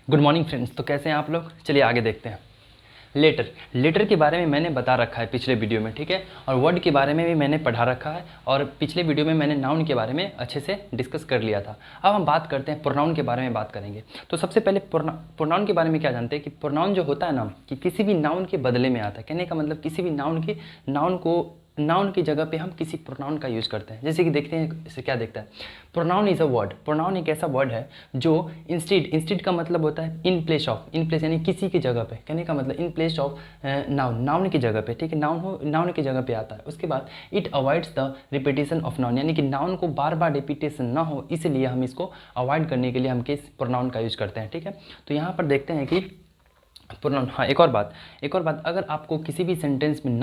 Good morning friends. तो कैसे हैं आप लोग? चलिए आगे देखते हैं। लेटर के बारे में मैंने बता रखा है पिछले वीडियो में, ठीक है। और वर्ड के बारे में भी मैंने पढ़ा रखा है, और पिछले वीडियो में मैंने नाउन के बारे में अच्छे से डिस्कस कर लिया था। अब हम बात करते हैं प्रोनाउन के बारे में बात करेंगे। तो सबसे पहले प्रोनाउन के बारे में क्या जानते हैं कि प्रोनाउन जो होता है ना, कि किसी भी नाउन के बदले में आता है। कहने का मतलब किसी भी नाउन की जगह पे हम किसी प्रोनाउन का यूज़ करते हैं। जैसे कि देखते हैं इसे क्या देखता है। Pronoun is a word. Pronoun एक ऐसा वर्ड है जो इंस्टेड का मतलब होता है in place of, in place यानी किसी की जगह पे। कहने का मतलब इन प्लेस ऑफ नाउन की जगह पे, ठीक है। नाउन की जगह पे आता है। उसके बाद it avoids the repetition of noun, यानी कि नाउन को बार बार रिपीटेशन ना हो, इसलिए हम इसको अवॉइड करने के लिए हम किस प्रोनाउन का यूज़ करते हैं, ठीक है। तो यहाँ पर देखते हैं कि प्रोनाउन। हाँ, एक और बात, अगर आपको किसी भी सेंटेंस में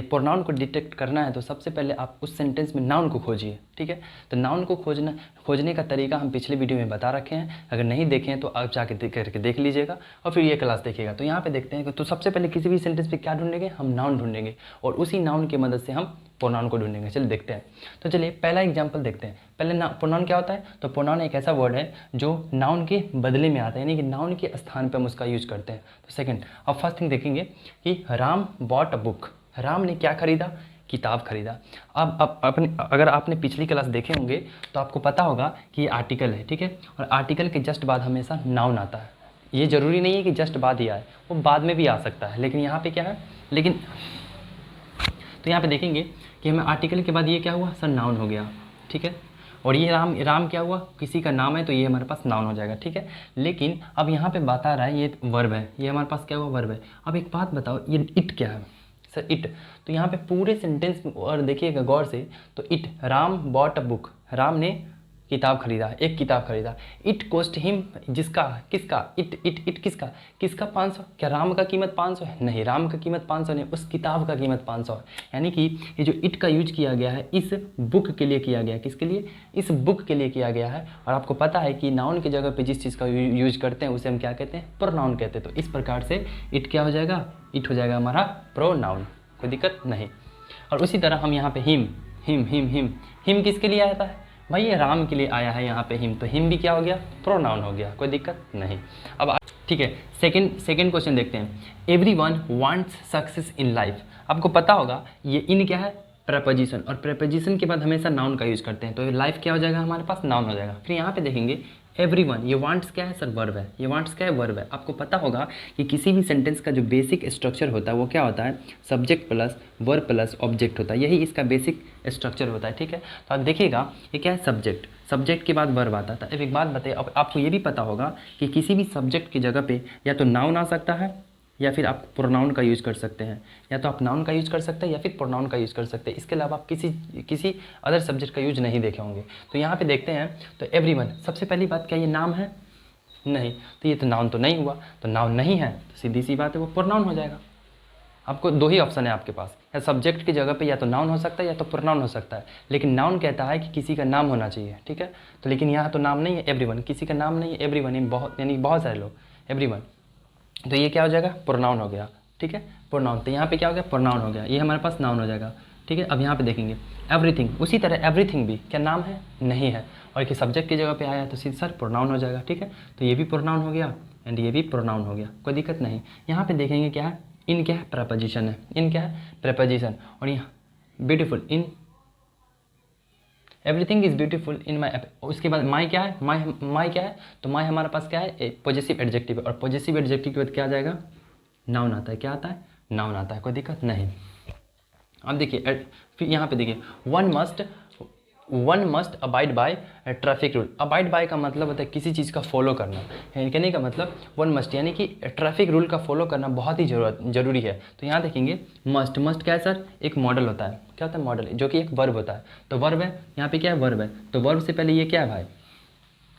प्रोनाउन को डिटेक्ट करना है तो सबसे पहले आप उस सेंटेंस में नाउन को खोजिए, ठीक है। तो नाउन को खोजने का तरीका हम पिछले वीडियो में बता रखे हैं। अगर नहीं देखे हैं तो आप जाके करके देख लीजिएगा और फिर ये क्लास देखिएगा। तो यहाँ पे देखते हैं कि तो सबसे पहले किसी भी सेंटेंस पे क्या ढूंढेंगे, हम नाउन ढूंढेंगे, और उसी नाउन की मदद से हम प्रोनाउन को ढूंढेंगे। चलिए देखते हैं। तो चलिए पहला एग्जांपल देखते हैं। पहले प्रोनाउन क्या होता है? तो प्रोनाउन एक ऐसा वर्ड है जो नाउन के बदले में आता है, यानी कि नाउन के स्थान पर हम उसका यूज करते हैं। तो सेकंड, अब फर्स्ट थिंग देखेंगे कि Ram bought a book. Ram ने क्या खरीदा? किताब खरीदा। अब अगर आपने पिछली क्लास देखे होंगे तो आपको पता होगा कि ये आर्टिकल है, ठीक है। और आर्टिकल के जस्ट बाद हमेशा नाउन आता है। ये ज़रूरी नहीं है कि जस्ट बाद ही आए, वो बाद में भी आ सकता है, लेकिन यहाँ पे क्या है, तो यहाँ पे देखेंगे कि हमें आर्टिकल के बाद ये क्या हुआ सर, नाउन हो गया, ठीक है। और ये राम क्या हुआ, किसी का नाम है, तो ये हमारे पास नाउन हो जाएगा, ठीक है। लेकिन अब यहाँ पे बता रहा है ये वर्ब है, ये हमारे पास क्या हुआ, वर्ब है। अब एक बात बताओ, ये इट क्या है सर? इट। तो यहाँ पे पूरे सेंटेंस में और देखिएगा गौर से, तो it, Ram bought a book, Ram ने किताब खरीदा, एक किताब खरीदा। इट कॉस्ट हिम, किसका, इट किसका 500। क्या राम का कीमत 500 है? नहीं, राम का कीमत 500 नहीं, उस किताब का कीमत 500 है। यानी कि ये जो इट का यूज किया गया है इस बुक के लिए किया गया। किसके लिए? इस बुक के लिए किया गया है। और आपको पता है कि नाउन की जगह पे जिस चीज़ का यूज करते हैं उसे हम क्या कहते हैं, प्रोनाउन कहते हैं। तो इस प्रकार से इट क्या हो जाएगा, इट हो जाएगा हमारा प्रोनाउन, कोई दिक्कत नहीं। और उसी तरह हम यहाँ पे हिम किसके लिए आता है भाई? ये राम के लिए आया है यहाँ पे हिम, तो हिम भी क्या हो गया, प्रोनाउन हो गया, कोई दिक्कत नहीं। अब ठीक है, सेकंड क्वेश्चन देखते हैं। Everyone wants success in life. आपको पता होगा ये इन क्या है, प्रेपोजिशन, और प्रेपोजिशन के बाद हमेशा नाउन का यूज करते हैं। तो लाइफ क्या हो जाएगा हमारे पास, नाउन हो जाएगा। फिर यहाँ पे देखेंगे एवरीवन, ये वांट्स क्या है सर, वर्ब है। ये वांट्स क्या है, वर्ब है। आपको पता होगा कि किसी भी सेंटेंस का जो बेसिक स्ट्रक्चर होता है वो क्या होता है, subject plus verb plus object होता है। यही इसका बेसिक स्ट्रक्चर होता है, ठीक है। तो आप देखिएगा ये क्या है, सब्जेक्ट के बाद वर्ब आता था। अब एक बात बताइए, अब आपको ये भी पता होगा कि किसी भी सब्जेक्ट की जगह पे या तो नाउन आ सकता है या फिर आप प्रोनाउन का यूज़ कर सकते हैं, या तो आप नाउन का यूज़ कर सकते हैं या फिर प्रोनाउन का यूज़ कर सकते हैं। इसके अलावा आप किसी अदर सब्जेक्ट का यूज नहीं देखे होंगे। तो यहाँ पे देखते हैं, तो एवरीवन, सबसे पहली बात, क्या ये नाम है? नहीं, तो ये तो नाउन तो नहीं हुआ। तो नाउन नहीं है तो सीधी सी बात है वो प्रोनाउन हो जाएगा। आपको दो ही ऑप्शन है आपके पास, या सब्जेक्ट की जगह पे या तो नाउन हो सकता है या तो प्रोनाउन हो सकता है। लेकिन नाउन कहता है कि किसी का नाम होना चाहिए, ठीक है। तो लेकिन यहाँ तो नाम नहीं है, एवरीवन, किसी का नाम नहीं है, एवरीवन यानी बहुत सारे लोग, एवरीवन। तो ये क्या हो जाएगा, प्रोनाउन हो गया, ठीक है, प्रोनाउन। तो यहाँ पे क्या हो गया, प्रोनाउन हो गया, ये हमारे पास नाउन हो जाएगा, ठीक है। अब यहाँ पे देखेंगे एवरीथिंग, उसी तरह एवरीथिंग भी क्या नाम है? नहीं है, और कि सब्जेक्ट की जगह पे आया तो सीधे सर प्रोनाउन हो जाएगा, ठीक है। तो ये भी प्रोनाउन हो गया एंड ये भी प्रोनाउन हो गया, कोई दिक्कत नहीं। यहाँ पे देखेंगे क्या है, इन क्या है, प्रेपोजिशन है, इन क्या है, प्रेपोजिशन। और यहाँ beautiful, in everything is beautiful in my. उसके बाद माई क्या है, माई क्या है, तो माई हमारे पास क्या है, पॉजिटिव एडजेक्टिव है, और पॉजिटिव एडजेक्टिव के बाद क्या आ जाएगा, नाउन आता है। क्या आता है, नाउन आता है, कोई दिक्कत नहीं। अब देखिए फिर यहाँ पे देखिए, one must abide by traffic rule. Abide by का मतलब होता है किसी चीज़ का फॉलो करना, कहने का मतलब वन मस्ट यानी कि ट्रैफिक रूल का फॉलो करना बहुत ही जरूरी है। तो यहाँ देखेंगे मस्ट क्या है सर, एक मॉडल होता है। क्या होता है, मॉडल, जो कि एक वर्ब होता है। तो वर्ब है, यहाँ पे क्या है, वर्ब है। तो वर्ब से पहले ये क्या है भाई,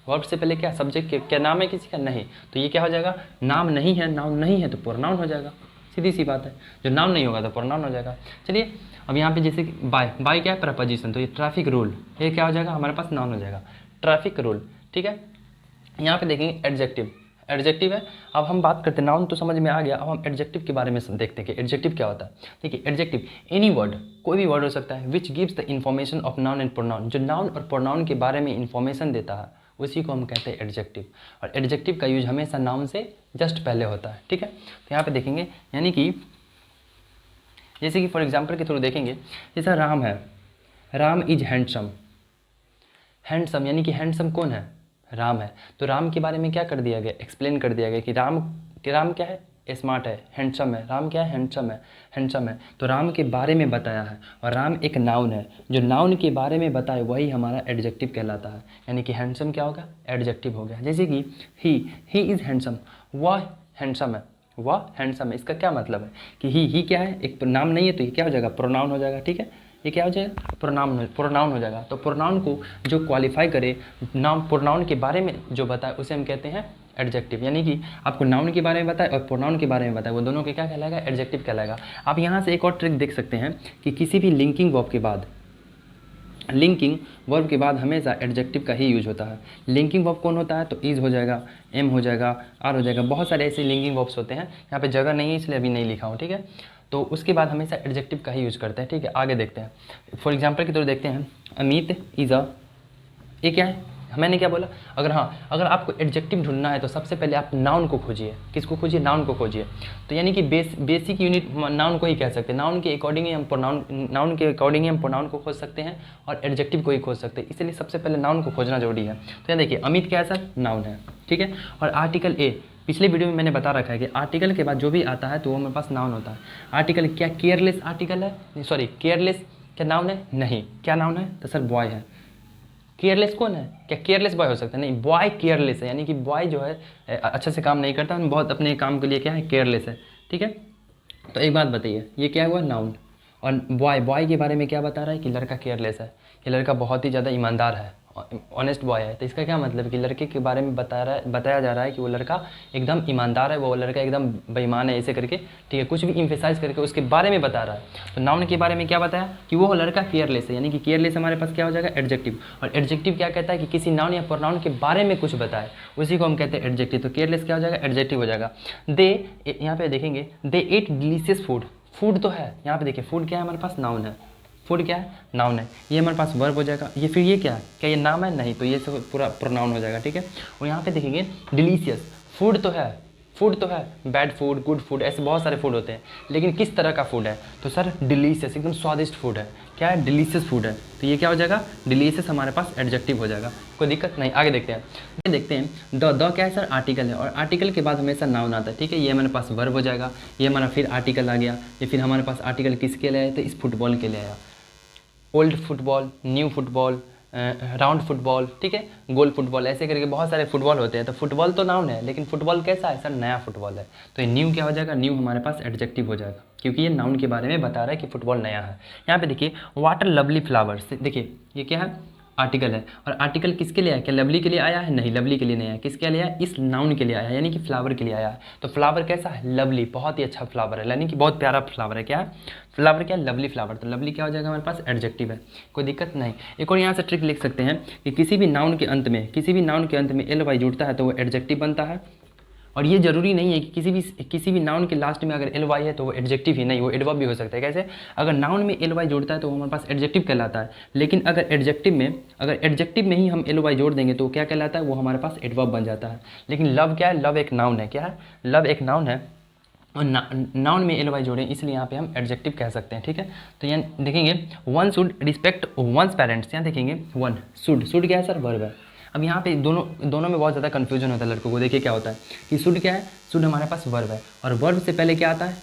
वर्ब से पहले क्या, सब्जेक्ट क्या नाम है किसी का? नहीं, तो ये क्या हो जाएगा, नाम नहीं है, नाउन नहीं है तो प्रोनाउन हो जाएगा, सीधी सी बात है। जो नाम नहीं होगा तो प्रोनाउन हो जाएगा। चलिए अब यहाँ पे जैसे कि बाय क्या है, प्रेपोजिशन, तो ये ट्रैफिक रूल, ये क्या हो जाएगा हमारे पास, नाउन हो जाएगा, ट्रैफिक रूल, ठीक है। यहाँ पे देखेंगे एडजेक्टिव है। अब हम बात करते हैं, नाउन तो समझ में आ गया, अब हम एडजेक्टिव के बारे में देखते हैं कि एडजेक्टिव क्या होता है। देखिए एडजेक्टिव, एनी वर्ड, कोई भी वर्ड हो सकता है, which gives the information of noun and pronoun, जो नाउन और प्रोनाउन के बारे में इन्फॉर्मेशन देता है उसी को हम कहते हैं एडजेक्टिव। और एडजेक्टिव का यूज हमेशा नाउन से जस्ट पहले होता है, ठीक है। तो यहाँ पे देखेंगे, यानी कि जैसे कि फॉर एग्जांपल के थ्रू देखेंगे, जैसा राम है, राम इज हैंडसम। हैंडसम यानी कि हैंडसम कौन है? राम है। तो राम के बारे में क्या कर दिया गया? एक्सप्लेन कर दिया गया कि राम क्या है? स्मार्ट है, हैंडसम है। राम क्या है? हैंडसम है। तो राम के बारे में बताया है, और राम एक नाउन है, जो नाउन के बारे में बताए वही हमारा एडजेक्टिव कहलाता है। यानी कि हैंडसम क्या होगा? एडजेक्टिव हो गया। जैसे कि ही इज़ हैंडसम, वह हैंडसम है, वह हैंडसम है। इसका क्या मतलब है कि ही क्या है? एक नाम नहीं है, तो ये क्या हो जाएगा? प्रोनाउन हो जाएगा, ठीक है। ये क्या हो जाएगा? प्रोनाउन हो जाएगा। तो प्रोनाउन को जो क्वालिफाई करे, नाम प्रोनाउन के बारे में जो बताए उसे हम कहते हैं एडजेक्टिव। यानी कि आपको नाउन के बारे में बताए और प्रोनाउन के बारे में बताए, वो दोनों के क्या कहलाएगा? एडजेक्टिव कहलाएगा। आप यहाँ से एक और ट्रिक देख सकते हैं कि किसी भी लिंकिंग वर्ब के बाद हमेशा एडजेक्टिव का ही यूज होता है। लिंकिंग वर्ब कौन होता है? तो इज़ हो जाएगा, एम हो जाएगा, आर हो जाएगा, बहुत सारे ऐसे लिंकिंग वर्ब्स होते हैं। यहाँ पे जगह नहीं है इसलिए अभी नहीं लिखा हूँ, ठीक है। तो उसके बाद हमेशा एडजेक्टिव का ही यूज करते हैं, ठीक है। आगे देखते हैं, फॉर एग्जाम्पल की तरह देखते हैं, अमित इज़ अ, ये क्या है? मैंने क्या बोला? अगर आपको एडजेक्टिव ढूंढना है तो सबसे पहले आप नाउन को खोजिए। किसको खोजिए? नाउन को खोजिए। तो यानी कि बेसिक यूनिट नाउन को ही कह सकते हैं। नाउन के अकॉर्डिंग ही हम प्रोनाउन को खोज सकते हैं और एडजेक्टिव को ही खोज सकते हैं। इसलिए सबसे पहले नाउन को खोजना जरूरी है। तो यहाँ देखिए, अमित क्या है सर? नाउन है, ठीक है। और आर्टिकल ए, पिछले वीडियो में मैंने बता रखा है कि आर्टिकल के बाद जो भी आता है तो वो मेरे पास नाउन होता है। आर्टिकल क्या केयरलेस आर्टिकल है? सॉरी, केयरलेस क्या नाउन है? नहीं। क्या नाउन है? तो सर बॉय है। केयरलेस कौन है? क्या केयरलेस बॉय हो सकता है? नहीं, बॉय केयरलेस है। यानी कि बॉय जो है अच्छे से काम नहीं करता, बहुत अपने काम के लिए क्या है? केयरलेस है, ठीक है। तो एक बात बताइए, ये क्या हुआ? नाउन। और बॉय के बारे में क्या बता रहा है? कि लड़का केयरलेस है, कि लड़का बहुत ही ज़्यादा ईमानदार है, ऑनेस्ट बॉय है। तो इसका क्या मतलब? कि लड़के के बारे में बताया जा रहा है कि वो लड़का एकदम ईमानदार है, वो लड़का एकदम बेईमान है, ऐसे करके, ठीक है, कुछ भी इम्फेसाइज करके उसके बारे में बता रहा है। तो नाउन के बारे में क्या बताया? कि वो लड़का केयरलेस है। यानी कि केयरलेस हमारे पास क्या हो जाएगा? एडजेक्टिव। और एडजेक्टिव क्या कहता है? कि किसी नाउन या प्रोनाउन के बारे में कुछ बताए, उसी को हम कहते हैं एडजेक्टिव। तो केयरलेस क्या हो जाएगा? एडजेक्टिव हो जाएगा। दे, यहाँ पे देखेंगे, दे एट डिलीशियस फूड। फूड तो है, यहाँ पे देखिए, फूड क्या है हमारे पास? नाउन है। फूड क्या है? नाउन है। ये हमारे पास वर्ब हो जाएगा। ये फिर ये क्या है? क्या ये नाम है? नहीं। तो ये सब पूरा प्रोनाउन हो जाएगा, ठीक है। और यहाँ पे देखेंगे, डिलीशियस, फूड तो है, बैड फूड, गुड फूड, ऐसे बहुत सारे फूड होते हैं, लेकिन किस तरह का फूड है? तो सर डिलीशियस, एकदम स्वादिष्ट फूड है। क्या है? डिलीशियस फूड है। तो ये क्या हो जाएगा? डिलीशियस हमारे पास एडजेक्टिव हो जाएगा। कोई दिक्कत नहीं। आगे देखते हैं, द क्या है सर? आर्टिकल है। और आर्टिकल के बाद हमेशा नाउन आता है, ठीक है। ये हमारे पास वर्ब हो जाएगा, ये हमारा फिर आर्टिकल आ गया। ये फिर हमारे पास आर्टिकल किसके लिए आया? तो इस फुटबॉल के लिए आया। Old football, new football, round football, ठीक है, गोल फुटबॉल, ऐसे करके बहुत सारे फुटबॉल होते हैं। तो फुटबॉल तो नाउन है, लेकिन फुटबॉल कैसा है सर? नया फुटबॉल है। तो ये न्यू क्या हो जाएगा? न्यू हमारे पास एडजेक्टिव हो जाएगा, क्योंकि ये नाउन के बारे में बता रहा है कि फुटबॉल नया है। यहाँ पे देखिए, वाटर लवली फ्लावर्स, देखिए ये क्या है? आर्टिकल है। और आर्टिकल किसके लिए आया? क्या लवली के लिए आया है? नहीं, लवली के लिए नहीं आया। किसके लिए आया? इस नाउन के लिए आया, यानी कि फ्लावर के लिए आया है। तो फ्लावर कैसा है? लवली, बहुत ही अच्छा फ्लावर है, यानी कि बहुत प्यारा फ्लावर है। क्या है? फ्लावर क्या है? Lovely flower. तो लवली क्या हो जाएगा हमारे पास? एडजेक्टिव है। कोई दिक्कत नहीं। एक और यहाँ से ट्रिक लिख सकते हैं कि किसी भी नाउन के अंत में एल वाई जुड़ता है तो वो एडजेक्टिव बनता है। और ये जरूरी नहीं है कि किसी भी नाउन के लास्ट में अगर एल वाई है तो वो एडजेक्टिव ही नहीं, वो एडवर्ब भी हो सकता है। कैसे? अगर नाउन में एल वाई जुड़ता है तो वो हमारे पास एडजेक्टिव कहलाता है, लेकिन अगर एडजेक्टिव में ही हम एल वाई जोड़ देंगे तो क्या कहलाता है? वो हमारे पास एडवर्ब बन जाता है। लेकिन लव क्या है? लव एक नाउन है। क्या है? लव एक नाउन है, और नाउन में एल वाई जोड़े, इसलिए यहाँ पे हम एडजेक्टिव कह सकते हैं, ठीक है। तो यहाँ देखेंगे, one should respect one's parents. यहाँ देखेंगे, वन शुड क्या है सर? वर्ब है। अब यहाँ पे दोनों में बहुत ज़्यादा कन्फ्यूजन होता है लड़कों को। देखिए क्या होता है कि शुड क्या है? शुड हमारे पास वर्ब है, और वर्ब से पहले क्या आता है?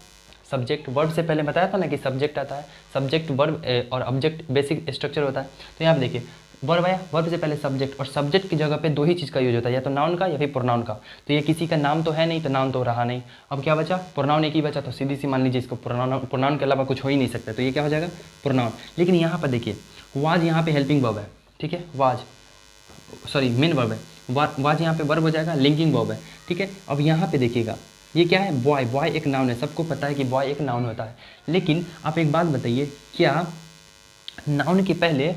सब्जेक्ट। वर्ब से पहले बताया था ना कि सब्जेक्ट आता है। सब्जेक्ट, वर्ब और ऑब्जेक्ट बेसिक स्ट्रक्चर होता है। तो यहाँ पे देखिए, वर्ब आया, वर्ब से पहले सब्जेक्ट, और सब्जेक्ट की जगह पे दो ही चीज़ का यूज होता है, या तो नाउन का या फिर प्रोनाउन का। तो ये किसी का नाम तो है नहीं, तो नाउन तो रहा नहीं। अब क्या बचा? प्रोनाउन एक ही बचा। तो सीधी सी मान लीजिए इसको प्रोनाउन के अलावा कुछ हो ही नहीं सकता, तो ये क्या हो जाएगा? प्रोनाउन। लेकिन यहाँ पर देखिए, वाज यहाँ पे हेल्पिंग वर्ब है, ठीक है, मेन वर्ब है। वाज यहाँ पे वर्ब हो जाएगा, लिंकिंग वर्ब है, ठीक है। अब यहाँ पे देखिएगा, ये क्या है? बॉय एक नाउन है। सबको पता है कि बॉय एक नाउन होता है, लेकिन आप एक बात बताइए, क्या नाउन के पहले,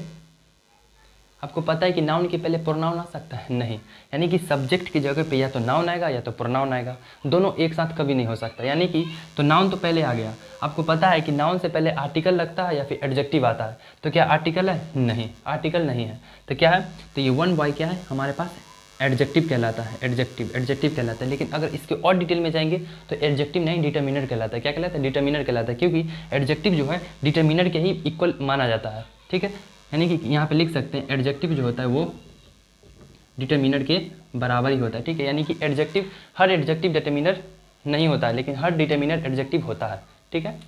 आपको पता है कि नाउन के पहले प्रोनाउन आ सकता है? नहीं। यानी कि सब्जेक्ट की जगह पे या तो नाउन आएगा या तो प्रोनाउन आएगा, दोनों एक साथ कभी नहीं हो सकता। यानी कि तो नाउन तो पहले आ गया। आपको पता है कि नाउन से पहले आर्टिकल लगता है या फिर एडजेक्टिव आता है। तो क्या आर्टिकल है? नहीं, आर्टिकल नहीं है। तो क्या है? तो ये वन बॉय क्या है हमारे पास? एडजेक्टिव कहलाता है, एडजेक्टिव कहलाता है। लेकिन अगर इसके और डिटेल में जाएंगे तो एडजेक्टिव नहीं डिटर्मिनर कहलाता है। क्या कहलाता है? डिटर्मिनर कहलाता है, क्योंकि एडजेक्टिव जो है डिटर्मिनर के ही इक्वल माना जाता है, ठीक है। यानी कि यहाँ पे लिख सकते हैं एडजेक्टिव जो होता है वो डिटर्मिनर के बराबर ही होता है, ठीक है। यानी कि एडजेक्टिव, हर एडजेक्टिव डिटर्मिनर नहीं होता है, लेकिन हर डिटर्मिनर एडजेक्टिव होता है, ठीक है।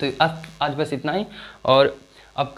तो आज बस इतना ही, और अब